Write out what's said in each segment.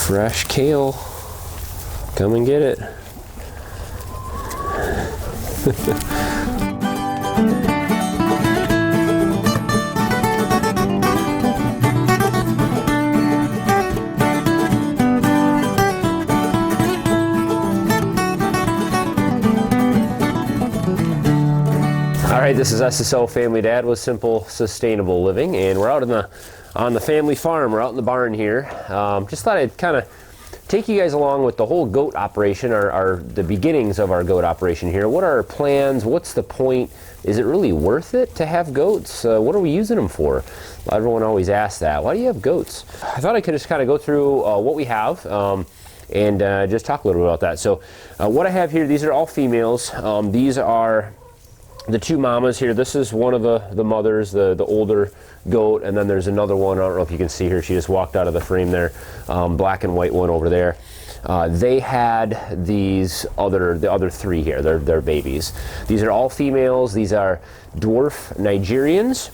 Fresh kale. Come and get it. All right, this is SSL Family Dad with Simple Sustainable Living, and we're out on the family farm. We're out in the barn here. Just thought I'd kind of take you guys along with the whole goat operation, or the beginnings of our goat operation here. What are our plans? What's the point? Is it really worth it to have goats? What are we using them for? Everyone always asks that. Why do you have goats? I thought I could just kind of go through what we have and just talk a little bit about that. So what I have here, these are all females. These are the two mamas here. This is one of the mothers, the older goat, and then there's another one. I don't know if you can see her. She just walked out of the frame there. Black and white one over there. They had the other three here. They're babies. These are all females. These are dwarf Nigerians.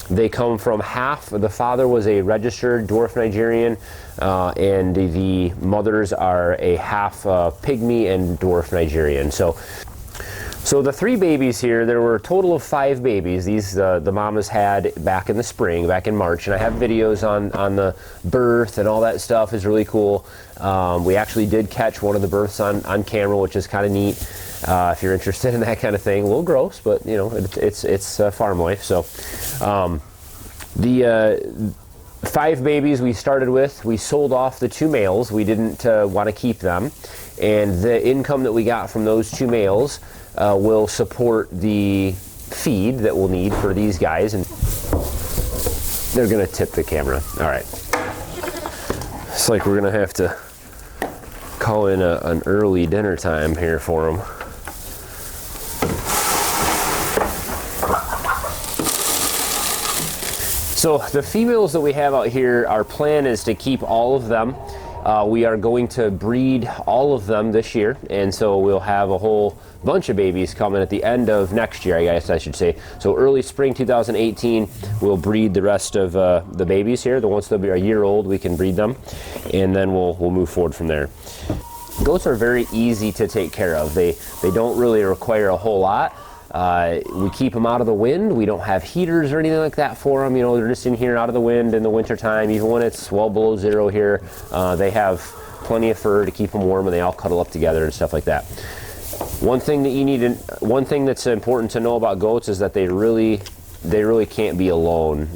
They come from half. The father was a registered dwarf Nigerian, and the mothers are a half pygmy and dwarf Nigerian. So the three babies here, there were a total of 5 babies. These the mamas had back in the spring, back in March, and I have videos on the birth and all that stuff. Is really cool. We actually did catch one of the births on camera, which is kind of neat. If you're interested in that kind of thing, a little gross, but you know it's farm life. So the 5 babies we started with, we sold off the 2 males. We didn't want to keep them, and the income that we got from those 2 males will support the feed that we'll need for these guys. And they're gonna tip the camera. All right. It's like we're gonna have to call in an early dinner time here for them. So the females that we have out here, our plan is to keep all of them. We are going to breed all of them this year, and so we'll have a whole bunch of babies coming at the end of next year, I guess I should say. So early spring 2018, we'll breed the rest of the babies here. Once they'll be a year old, we can breed them, and then we'll move forward from there. Goats are very easy to take care of. They don't really require a whole lot. We keep them out of the wind. We don't have heaters or anything like that for them. You know, they're just in here out of the wind in the wintertime. Even when it's well below 0 here, they have plenty of fur to keep them warm, and they all cuddle up together and stuff like that. One thing that's important to know about goats is that they really can't be alone.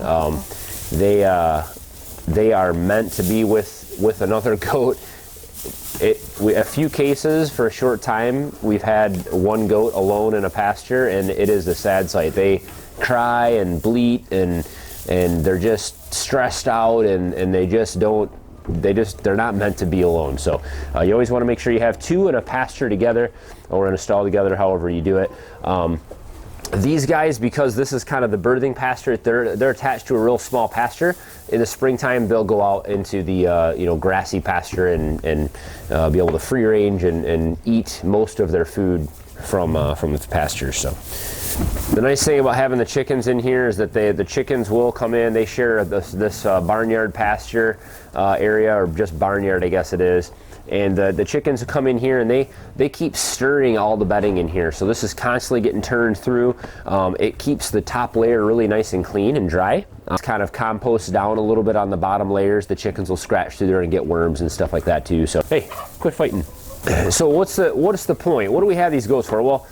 They are meant to be with another goat. A few cases for a short time, we've had one goat alone in a pasture, and it is a sad sight. They cry and bleat, and they're just stressed out, and they're not meant to be alone. So you always want to make sure you have 2 in a pasture together, or in a stall together, however you do it. These guys, because this is kind of the birthing pasture, they're attached to a real small pasture. In the springtime, they'll go out into the grassy pasture and be able to free range and eat most of their food from the pasture. So the nice thing about having the chickens in here is that the chickens will come in. They share this barnyard pasture area, or just barnyard, I guess it is. And the chickens come in here, and they keep stirring all the bedding in here. So this is constantly getting turned through. It keeps the top layer really nice and clean and dry. Kind of composts down a little bit on the bottom layers. The chickens will scratch through there and get worms and stuff like that too. So hey, quit fighting. So what's the point? What do we have these goats for? Well,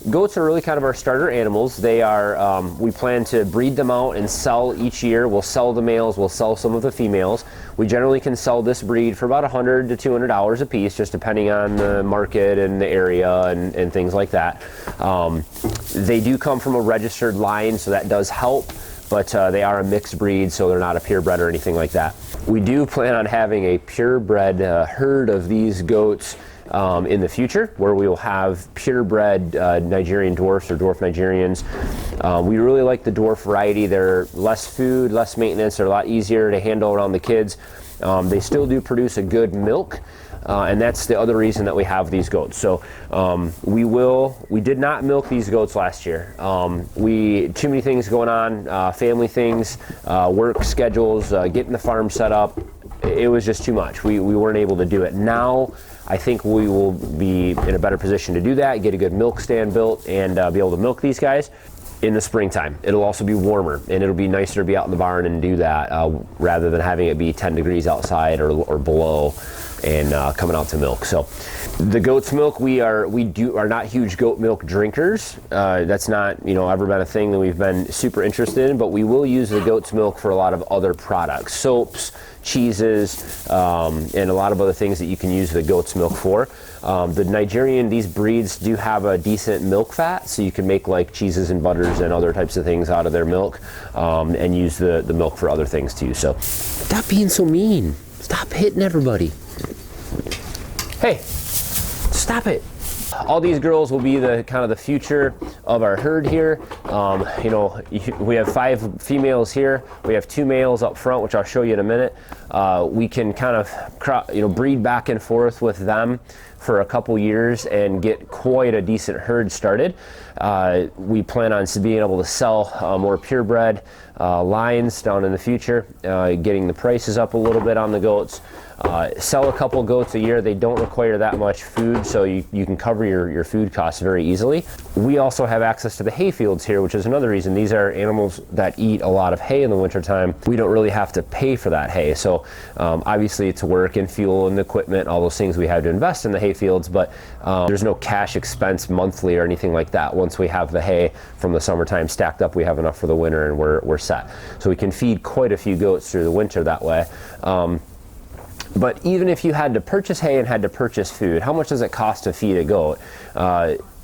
goats are really kind of our starter animals. They are, we plan to breed them out and sell each year. We'll sell the males, we'll sell some of the females. We generally can sell this breed for about $100 to $200 a piece, just depending on the market and the area and things like that. They do come from a registered line, so that does help, but they are a mixed breed, so they're not a purebred or anything like that. We do plan on having a purebred herd of these goats in the future, where we will have purebred Nigerian dwarfs or dwarf Nigerians. We really like the dwarf variety. They're less food, less maintenance. They're a lot easier to handle around the kids. They still do produce a good milk, and that's the other reason that we have these goats. So we did not milk these goats last year. Too many things going on, family things, work schedules, getting the farm set up. it was just too much. We weren't able to do it. Now I think we will be in a better position to do that, get a good milk stand built, and be able to milk these guys in the springtime. It'll also be warmer, and it'll be nicer to be out in the barn and do that rather than having it be 10 degrees outside or below and coming out to milk. So the goat's milk, we are not huge goat milk drinkers. That's not ever been a thing that we've been super interested in, but we will use the goat's milk for a lot of other products, soaps, cheeses, and a lot of other things that you can use the goat's milk for. The Nigerian, these breeds do have a decent milk fat, so you can make like cheeses and butters and other types of things out of their milk, and use the milk for other things too. So stop being so mean. Stop hitting everybody. Hey, stop it. All these girls will be the kind of the future of our herd here. We have 5 females here. We have 2 males up front, which I'll show you in a minute. We can kind of breed back and forth with them for a couple years and get quite a decent herd started. We plan on being able to sell more purebred lines down in the future, getting the prices up a little bit on the goats. Sell a couple goats a year. They don't require that much food, so you can cover your food costs very easily. We also have access to the hay fields here, which is another reason. These are animals that eat a lot of hay in the wintertime. We don't really have to pay for that hay. So obviously it's work and fuel and equipment, all those things we have to invest in the hay fields, but there's no cash expense monthly or anything like that. Once we have the hay from the summertime stacked up, we have enough for the winter and we're set. So we can feed quite a few goats through the winter that way. But even if you had to purchase hay and had to purchase food, how much does it cost to feed a goat?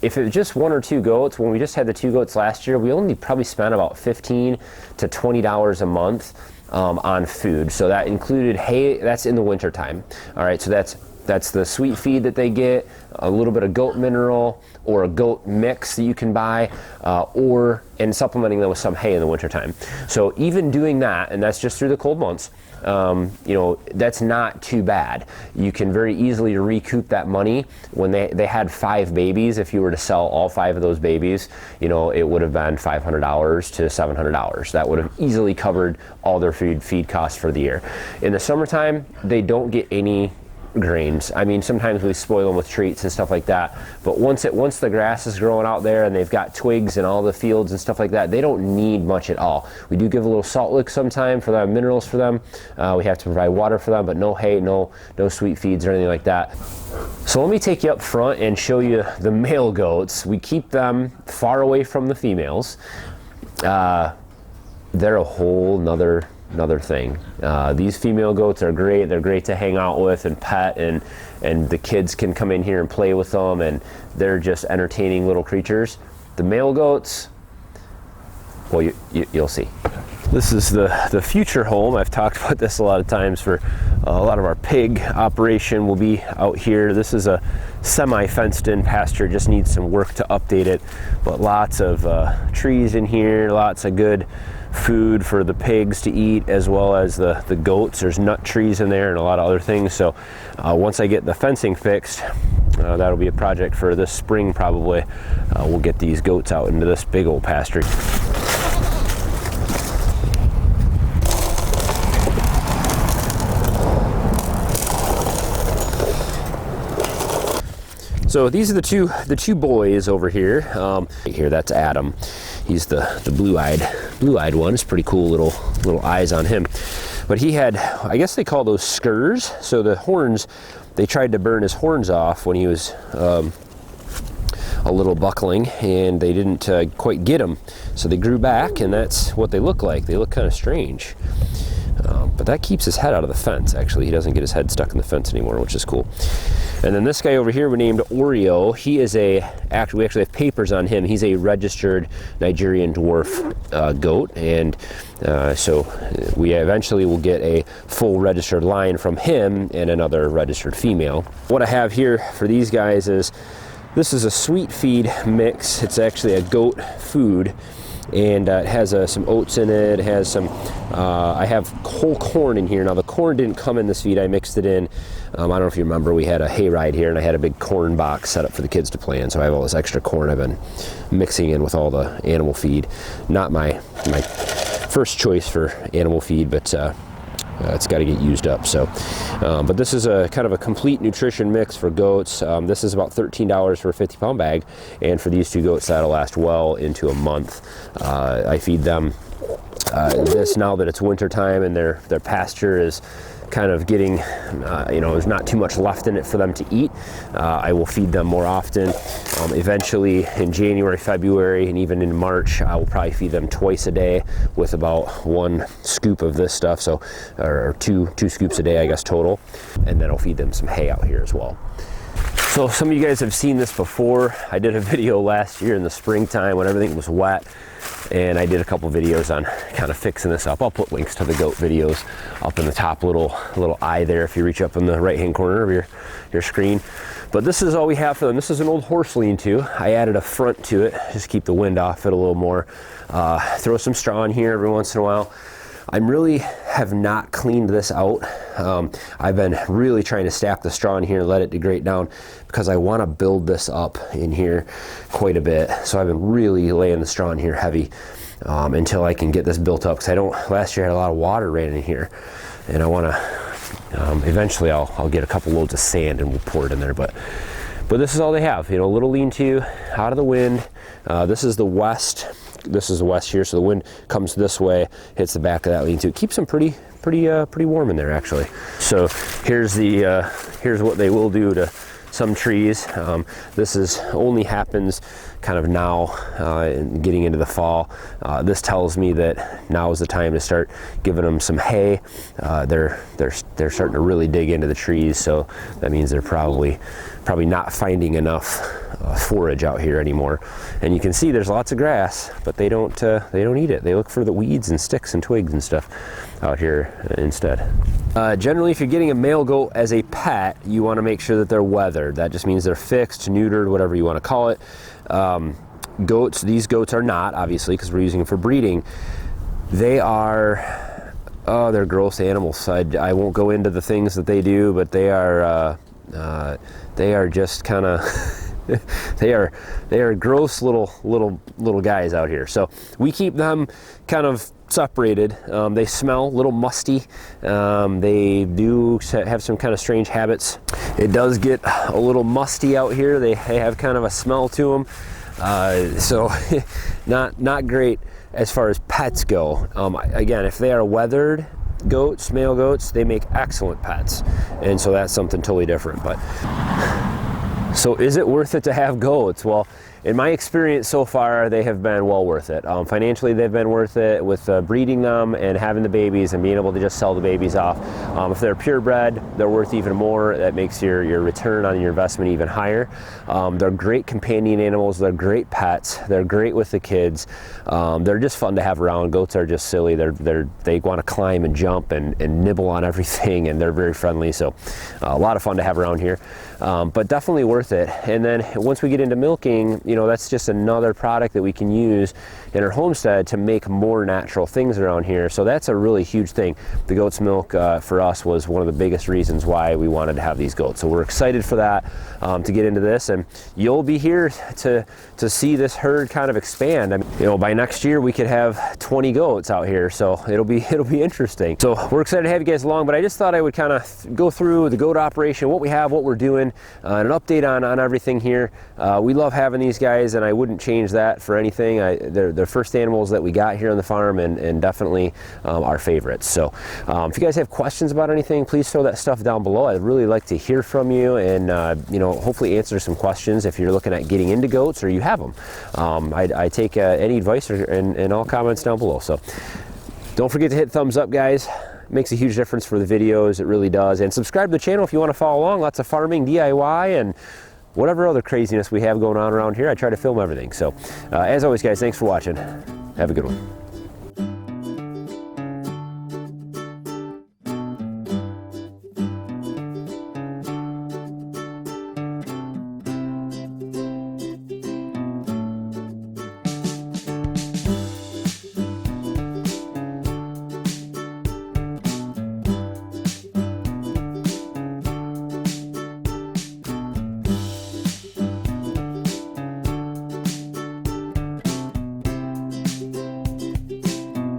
If it was just 1 or 2 goats, when we just had the 2 goats last year, we only probably spent about $15 to $20 a month on food. So that included hay. That's in the winter time. All right, so that's the sweet feed that they get, a little bit of goat mineral or a goat mix that you can buy, and supplementing them with some hay in the wintertime. So even doing that, and that's just through the cold months, that's not too bad. You can very easily recoup that money. When they had 5 babies, if you were to sell all 5 of those babies, it would have been $500 to $700. That would have easily covered all their feed costs for the year. In the summertime, they don't get any grains. I mean, sometimes we spoil them with treats and stuff like that, but once the grass is growing out there and they've got twigs in all the fields and stuff like that, they don't need much at all. We do give a little salt lick sometime for them, minerals for them. We have to provide water for them, but no hay, no sweet feeds or anything like that. So let me take you up front and show you the male goats. We keep them far away from the females. They're a whole nother thing. These female goats are great. They're great to hang out with and pet, and the kids can come in here and play with them, and they're just entertaining little creatures. The male goats, well, you'll see. This is the future home. I've talked about this a lot of times for a lot of our pig operation will be out here. This is a semi-fenced in pasture, just needs some work to update it, but lots of trees in here, lots of good food for the pigs to eat, as well as the goats. There's nut trees in there and a lot of other things. So once I get the fencing fixed, that'll be a project for this spring probably. We'll get these goats out into this big old pasture. So these are the two boys over here. Here, that's Adam. He's the blue-eyed one. It's pretty cool little eyes on him. But he had, I guess they call those skurs. So the horns, they tried to burn his horns off when he was a little buckling, and they didn't quite get him. So they grew back, and that's what they look like. They look kind of strange. But that keeps his head out of the fence, actually. He doesn't get his head stuck in the fence anymore, which is cool. And then this guy over here we named Oreo. He is we actually have papers on him. He's a registered Nigerian dwarf goat, and so we eventually will get a full registered line from him and another registered female. What I have here for these guys is, this is a sweet feed mix. It's actually a goat food, and it has some oats in it. It has some, I have whole corn in here. Now the corn didn't come in this feed, I mixed it in. I don't know if you remember, we had a hayride here and I had a big corn box set up for the kids to play in. So I have all this extra corn I've been mixing in with all the animal feed. Not my first choice for animal feed, but it's got to get used up. So, but this is a kind of a complete nutrition mix for goats. This is about $13 for a 50-pound bag, and for these 2 goats, that'll last well into a month. I feed them this now that it's winter time and their pasture is kind of getting, you know, there's not too much left in it for them to eat. I will feed them more often. Eventually in January, February, and even in March, I will probably feed them twice a day with about 1 scoop of this stuff. So, or two scoops a day, I guess, total. And then I'll feed them some hay out here as well. So some of you guys have seen this before. I did a video last year in the springtime when everything was wet, and I did a couple videos on kind of fixing this up. I'll put links to the goat videos up in the top little eye there if you reach up in the right hand corner of your screen. But this is all we have for them. This is an old horse lean-to. I added a front to it just to keep the wind off it a little more. Throw some straw in here every once in a while. I really have not cleaned this out. I've been really trying to stack the straw in here and let it degrade down because I want to build this up in here quite a bit. So I've been really laying the straw in here heavy until I can get this built up, because last year I had a lot of water ran in here, and I want to, eventually I'll get a couple loads of sand and we'll pour it in there. But this is all they have, you know, a little lean-to out of the wind. This is the west. This is the west here, so the wind comes this way, hits the back of that lean-to. It keeps them pretty warm in there, actually. So here's what they will do to some trees. This only happens kind of now, getting into the fall. This tells me that now is the time to start giving them some hay. They're starting to really dig into the trees, so that means they're probably not finding enough forage out here anymore. And you can see there's lots of grass, but they don't eat it. They look for the weeds and sticks and twigs and stuff out here instead. Generally, if you're getting a male goat as a pet, you want to make sure that they're weathered. That just means they're fixed, neutered, whatever you want to call it. These goats are not, obviously, because we're using them for breeding. They're gross animals. I won't go into the things that they do, but they are just kind of they are gross little guys out here. So we keep them kind of separated. They smell a little musty. They do have some kind of strange habits. It does get a little musty out here. They have kind of a smell to them. So not great as far as pets go. Again, if they are weathered goats, male goats, they make excellent pets. And so that's something totally different. But so is it worth it to have goats? Well, in my experience so far, they have been well worth it. Financially, they've been worth it with breeding them and having the babies and being able to just sell the babies off. If they're purebred, they're worth even more. That makes your return on your investment even higher. They're great companion animals. They're great pets. They're great with the kids. They're just fun to have around. Goats are just silly. They want to climb and jump and nibble on everything, and they're very friendly. So a lot of fun to have around here. But definitely worth it. And then once we get into milking, you know, that's just another product that we can use in our homestead to make more natural things around here. So that's a really huge thing. The goat's milk for us was one of the biggest reasons why we wanted to have these goats. So we're excited for that, to get into this, and you'll be here to see this herd kind of expand. I mean, you know, by next year we could have 20 goats out here, so it'll be interesting. So we're excited to have you guys along, but I just thought I would kind of go through the goat operation, what we have, what we're doing, and an update on everything here. We love having these guys, and I wouldn't change that for anything. They're the first animals that we got here on the farm, and definitely our favorites. So if you guys have questions about anything, please throw that stuff down below. I'd really like to hear from you, and you know, hopefully answer some questions if you're looking at getting into goats or you have them. I take any advice and all comments down below. So don't forget to hit thumbs up, guys. It makes a huge difference for the videos. It really does. And subscribe to the channel if you want to follow along. Lots of farming, DIY, and whatever other craziness we have going on around here. I try to film everything. So as always, guys, thanks for watching. Have a good one.